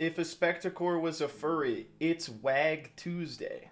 If Aspecticor was a furry, it's Wag Tuesday.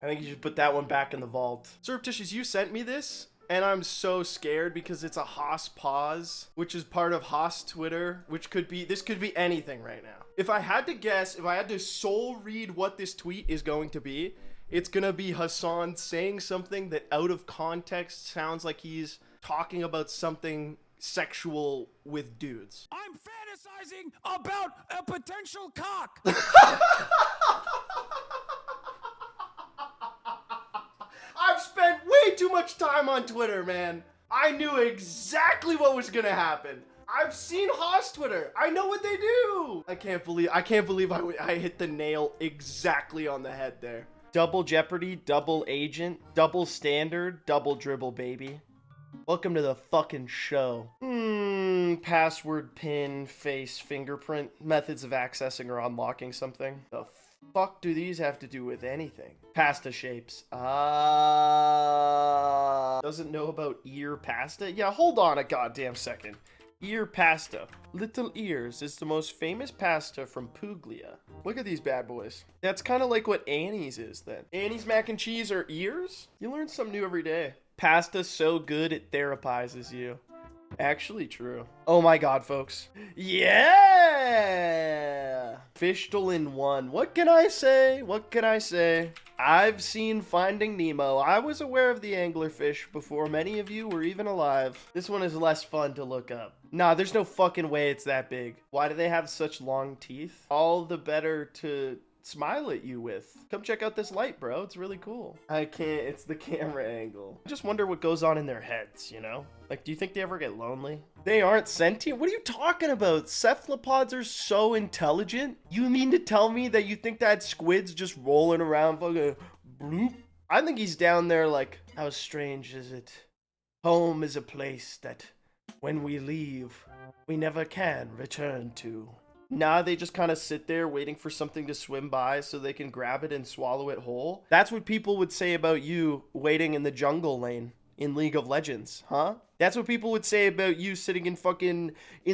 I think you should put that one back in the vault. Surreptitious, you sent me this, and I'm so scared because it's a Haas pause, which is part of Haas Twitter, which could be, this could be anything right now. If I had to guess, if I had to soul read what this tweet is going to be, it's gonna be Hassan saying something that out of context sounds like he's talking about something sexual with dudes. I'm fantasizing about a potential cock. I've spent way too much time on Twitter, man. I knew exactly what was gonna happen. I've seen Haas Twitter. I know what they do. I can't believe I hit the nail exactly on the head there. Double Jeopardy, double agent, double standard, double dribble, baby. Welcome to the fucking show. Password, pin, face, fingerprint, methods of accessing or unlocking something. The fuck do these have to do with anything? Pasta shapes. Doesn't know about ear pasta? Yeah, hold on a goddamn second. Ear pasta. Little Ears is the most famous pasta from Puglia. Look at these bad boys. That's kind of like what Annie's is then. Annie's mac and cheese are ears? You learn something new every day. Pasta so good it therapizes you. Actually true. Oh my god, folks. Yeah! Fishtal in one. What can I say? What can I say? I've seen Finding Nemo. I was aware of the anglerfish before many of you were even alive. This one is less fun to look up. Nah, there's no fucking way it's that big. Why do they have such long teeth? All the better to smile at you with. Come check out this light, bro. It's really cool. I can't, it's the camera angle. I just wonder what goes on in their heads, you know? Like, do you think they ever get lonely? They aren't sentient? What are you talking about? Cephalopods are so intelligent? You mean to tell me that you think that squid's just rolling around fucking bloop? I think he's down there like, how strange is it? Home is a place that when we leave, we never can return to. Nah, they just kind of sit there waiting for something to swim by so they can grab it and swallow it whole. That's what people would say about you waiting in the jungle lane in League of Legends, huh? That's what people would say about you sitting in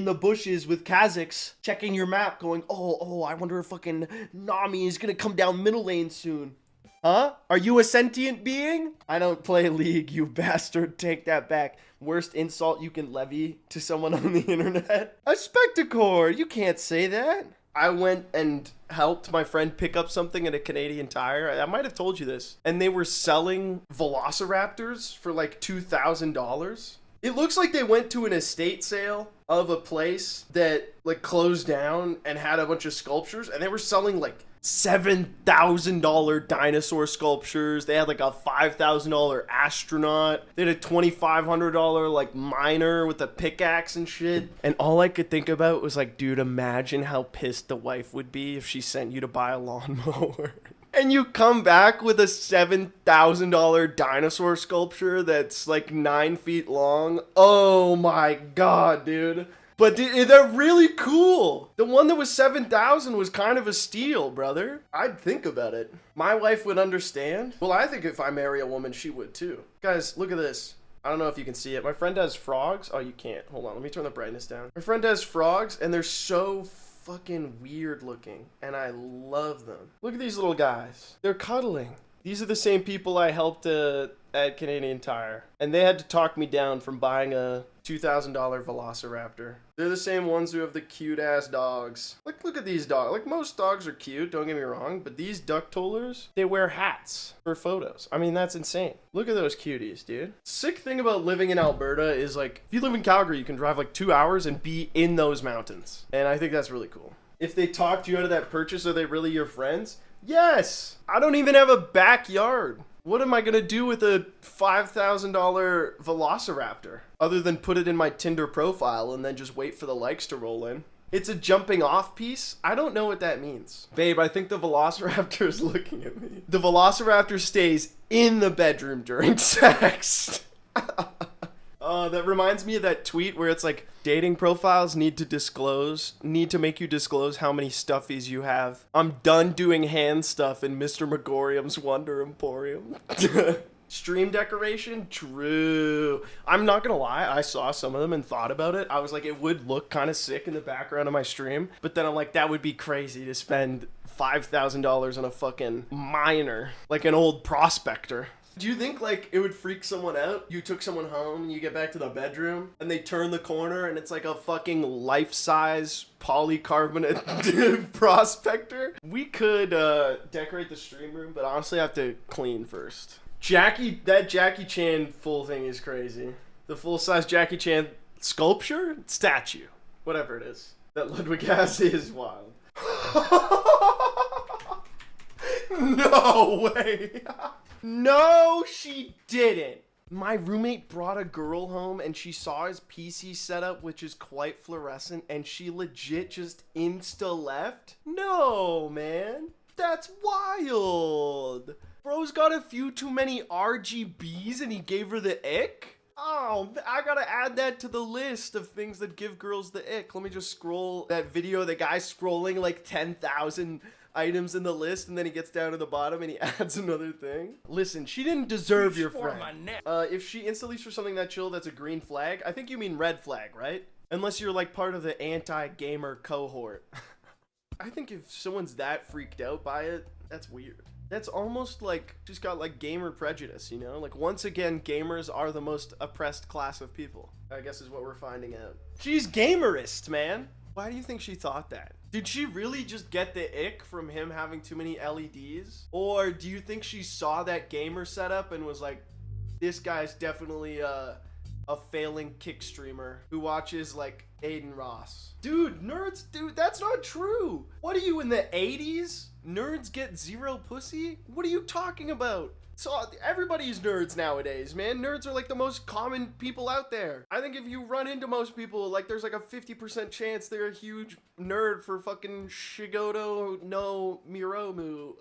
the bushes with Kazakhs, checking your map, going, oh, I wonder if fucking Nami is gonna come down middle lane soon. Huh? Are you a sentient being? I don't play League, you bastard. Take that back. Worst insult you can levy to someone on the internet. Aspecticor, you can't say that. I went and helped my friend pick up something at a Canadian Tire. I might have told you this. And they were selling Velociraptors for like $2,000. It looks like they went to an estate sale of a place that like closed down and had a bunch of sculptures, and they were selling like $7,000 dinosaur sculptures. They had like a $5,000 astronaut. They had a $2,500 like miner with a pickaxe and shit. And all I could think about was like, dude, imagine how pissed the wife would be if she sent you to buy a lawnmower. And you come back with a $7,000 dinosaur sculpture that's like 9 feet long. Oh my god, dude. But they're really cool. The one that was $7,000 was kind of a steal, brother. I'd think about it. My wife would understand. Well, I think if I marry a woman, she would too. Guys, look at this. I don't know if you can see it. My friend has frogs. Oh, you can't. Hold on. Let me turn the brightness down. My friend has frogs, and they're so fucking weird looking, and I love them. Look at these little guys. They're cuddling. These are the same people I helped at Canadian Tire, and they had to talk me down from buying a $2,000 Velociraptor. They're the same ones who have the cute ass dogs. Look at these dogs. Like, most dogs are cute, don't get me wrong, but these duck tollers, they wear hats for photos. I mean, that's insane. Look at those cuties, dude. Sick thing about living in Alberta is like, if you live in Calgary, you can drive like 2 hours and be in those mountains. And I think that's really cool. If they talked you out of that purchase, are they really your friends? Yes! I don't even have a backyard. What am I gonna do with a $5,000 Velociraptor? Other than put it in my Tinder profile and then just wait for the likes to roll in. It's a jumping off piece? I don't know what that means. Babe, I think the Velociraptor is looking at me. The Velociraptor stays in the bedroom during sex. That reminds me of that tweet where it's like, dating profiles need to make you disclose how many stuffies you have. I'm done doing hand stuff in Mr. Megorium's Wonder Emporium. Stream decoration? True. I'm not gonna lie, I saw some of them and thought about it. I was like, it would look kind of sick in the background of my stream. But then I'm like, that would be crazy to spend $5,000 on a fucking miner. Like an old prospector. Do you think, like, it would freak someone out? You took someone home and you get back to the bedroom and they turn the corner and it's like a fucking life-size polycarbonate prospector? We could decorate the stream room, but honestly I have to clean first. That Jackie Chan full thing is crazy. The full-size Jackie Chan sculpture? Statue. Whatever it is. That Ludwig has is wild. No way. No, she didn't. My roommate brought a girl home and she saw his PC setup, which is quite fluorescent, and she legit just insta-left? No, man. That's wild. Bro's got a few too many RGBs and he gave her the ick? Oh, I gotta add that to the list of things that give girls the ick. Let me just scroll that video, the guy scrolling like 10,000 items in the list, and then he gets down to the bottom and he adds another thing. Listen, she didn't deserve your friend. If she insta-leaves for something that chill, that's a green flag. I think you mean red flag, right? Unless you're like part of the anti-gamer cohort. I think if someone's that freaked out by it, that's weird. That's almost like just got like gamer prejudice, you know? Like once again, gamers are the most oppressed class of people, I guess is what we're finding out. She's gamerist, man. Why do you think she thought that? Did she really just get the ick from him having too many LEDs? Or do you think she saw that gamer setup and was like, this guy's definitely a failing kick streamer who watches like Aiden Ross? Dude, that's not true. What are you, in the 80s? Nerds get zero pussy? What are you talking about? So everybody's nerds nowadays, man. Nerds are like the most common people out there. I think if you run into most people, like there's like a 50% chance they're a huge nerd for fucking Shigoto no Miromu,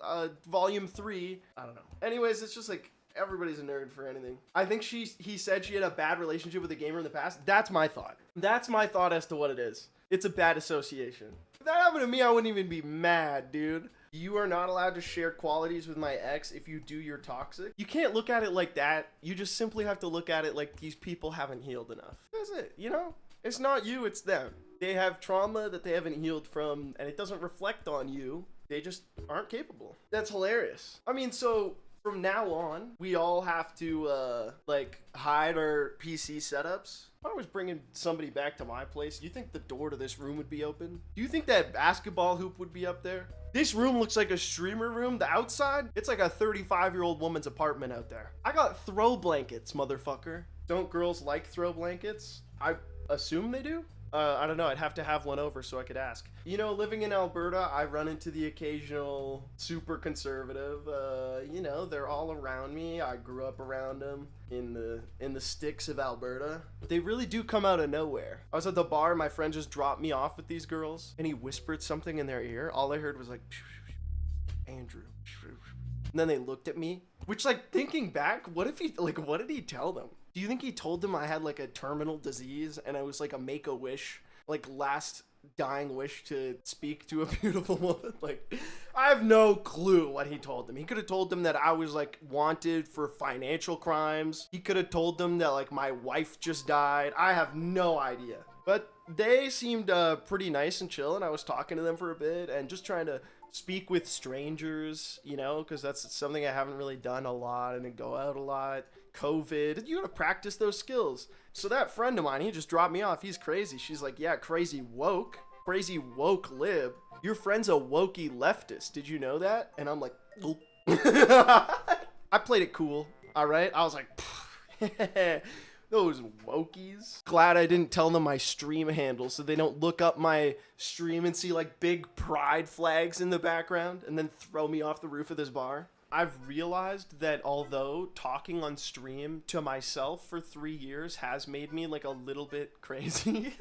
volume 3. I don't know. Anyways, it's just like everybody's a nerd for anything. I think he said she had a bad relationship with a gamer in the past. That's my thought. That's my thought as to what it is. It's a bad association. If that happened to me, I wouldn't even be mad, dude. You are not allowed to share qualities with my ex. If you do, you're toxic. You can't look at it like that. You just simply have to look at it like these people haven't healed enough. That's it, you know? It's not you, it's them. They have trauma that they haven't healed from, and it doesn't reflect on you. They just aren't capable. That's hilarious. I mean, so from now on, we all have to, like, hide our PC setups. If I was bringing somebody back to my place, do you think the door to this room would be open? Do you think that basketball hoop would be up there? This room looks like a streamer room. The outside, it's like a 35-year-old woman's apartment out there. I got throw blankets, motherfucker. Don't girls like throw blankets? I assume they do. I don't know. I'd have to have one over so I could ask. You know, living in Alberta, I run into the occasional super conservative. You know, they're all around me. I grew up around them in the sticks of Alberta. They really do come out of nowhere. I was at the bar. My friend just dropped me off with these girls, and he whispered something in their ear. All I heard was like, Andrew. And then they looked at me, which, like, thinking back, what did he tell them? Do you think he told them I had like a terminal disease and I was like a make-a-wish, like last dying wish to speak to a beautiful woman? Like, I have no clue what he told them. He could have told them that I was like wanted for financial crimes. He could have told them that like my wife just died. I have no idea. But they seemed pretty nice and chill, and I was talking to them for a bit and just trying to speak with strangers, you know, because that's something I haven't really done a lot, and go out a lot. COVID, you gotta practice those skills. So that friend of mine, he just dropped me off. He's crazy. She's like, yeah, crazy woke lib. Your friend's a wokey leftist. Did you know that? And I'm like, nope. I played it cool. All right. I was like, those wokies. Glad I didn't tell them my stream handle so they don't look up my stream and see like big pride flags in the background and then throw me off the roof of this bar. I've realized that although talking on stream to myself for 3 years has made me like a little bit crazy,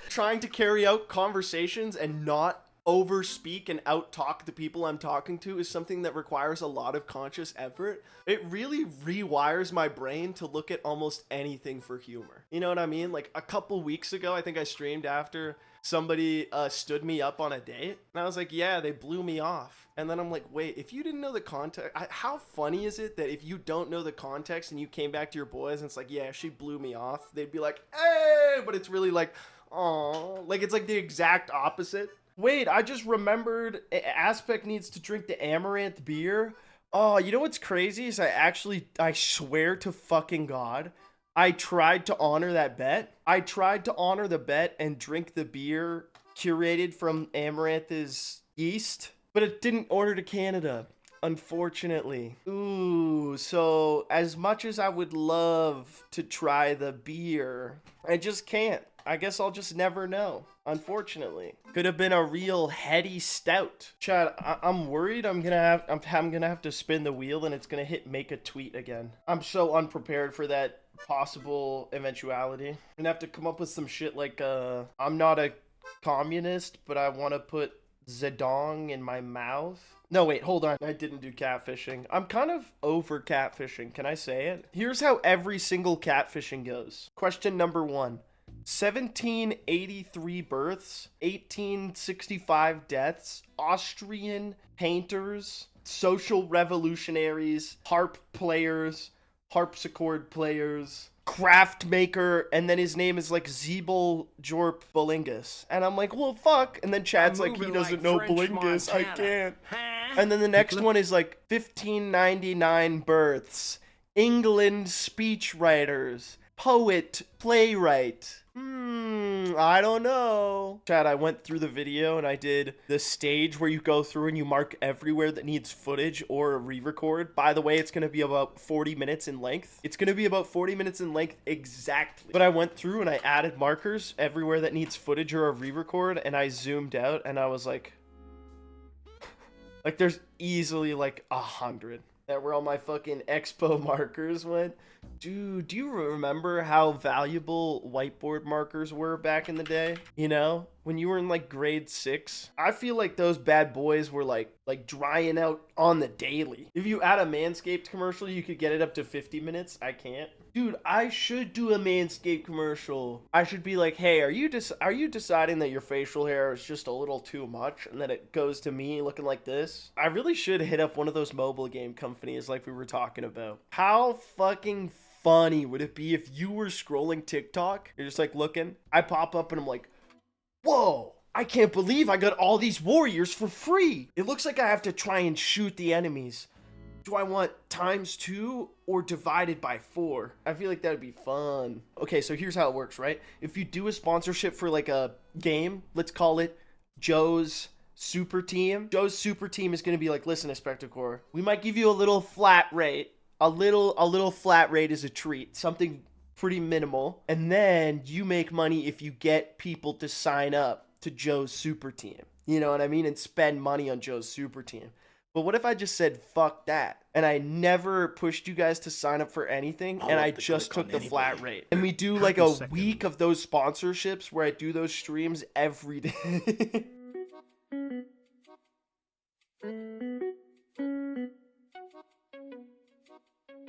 trying to carry out conversations and not overspeak and out-talk the people I'm talking to is something that requires a lot of conscious effort. It really rewires my brain to look at almost anything for humor. You know what I mean? Like a couple weeks ago, I think I streamed after somebody stood me up on a date, and I was like, yeah, they blew me off. And then I'm like, wait, if you didn't know the context, how funny is it that if you don't know the context and you came back to your boys and it's like, yeah, she blew me off, they'd be like, hey, but it's really like, oh, like it's like the exact opposite. Wait, I just remembered Aspect needs to drink the Amaranth beer. Oh, you know what's crazy is I swear to fucking God, I tried to honor that bet. I tried to honor the bet and drink the beer curated from Amaranth's yeast, but it didn't order to Canada, unfortunately. Ooh, so as much as I would love to try the beer, I just can't. I guess I'll just never know, unfortunately. Could have been a real heady stout. Chad, I'm worried I'm gonna have to spin the wheel and it's gonna hit make a tweet again. I'm so unprepared for that possible eventuality. I'm gonna have to come up with some shit like, I'm not a communist, but I want to put Zedong in my mouth. No, wait, hold on. I didn't do catfishing. I'm kind of over catfishing. Can I say it? Here's how every single catfishing goes. Question number 1. 1783 births, 1865 deaths, Austrian painters, social revolutionaries, harp players, harpsichord players, craft maker, and then his name is like Zeeble Jorp Bolingus. And I'm like, well, fuck. And then Chad's like, he doesn't know Bolingus. I can't. And then the next one is like 1599 births, England speechwriters, poet, playwright. I don't know. Chad, I went through the video and I did the stage where you go through and you mark everywhere that needs footage or a re-record. By the way, it's going to be about 40 minutes in length. It's going to be about 40 minutes in length exactly. But I went through and I added markers everywhere that needs footage or a re-record, and I zoomed out and I was like there's easily like 100 that were all my fucking Expo markers went. Dude, do you remember how valuable whiteboard markers were back in the day? You know, when you were in like grade 6? I feel like those bad boys were like drying out on the daily. If you add a Manscaped commercial, you could get it up to 50 minutes. I can't. Dude, I should do a Manscaped commercial. I should be like, hey, are you deciding that your facial hair is just a little too much and that it goes to me looking like this? I really should hit up one of those mobile game companies like we were talking about. How fucking funny would it be if you were scrolling TikTok, you're just like looking, I pop up and I'm like, whoa, I can't believe I got all these warriors for free. It looks like I have to try and shoot the enemies. Do I want ×2 or divided by 4? I feel like that would be fun. Okay, so here's how it works, right? If you do a sponsorship for like a game, let's call it Joe's Super Team. Joe's Super Team is going to be like, listen, Aspecticor, we might give you a little flat rate. A little flat rate is a treat. Something pretty minimal. And then you make money if you get people to sign up to Joe's Super Team. You know what I mean? And spend money on Joe's Super Team. But what if I just said, fuck that, and I never pushed you guys to sign up for anything, and I just took the flat rate? And we do like a week of those sponsorships where I do those streams every day.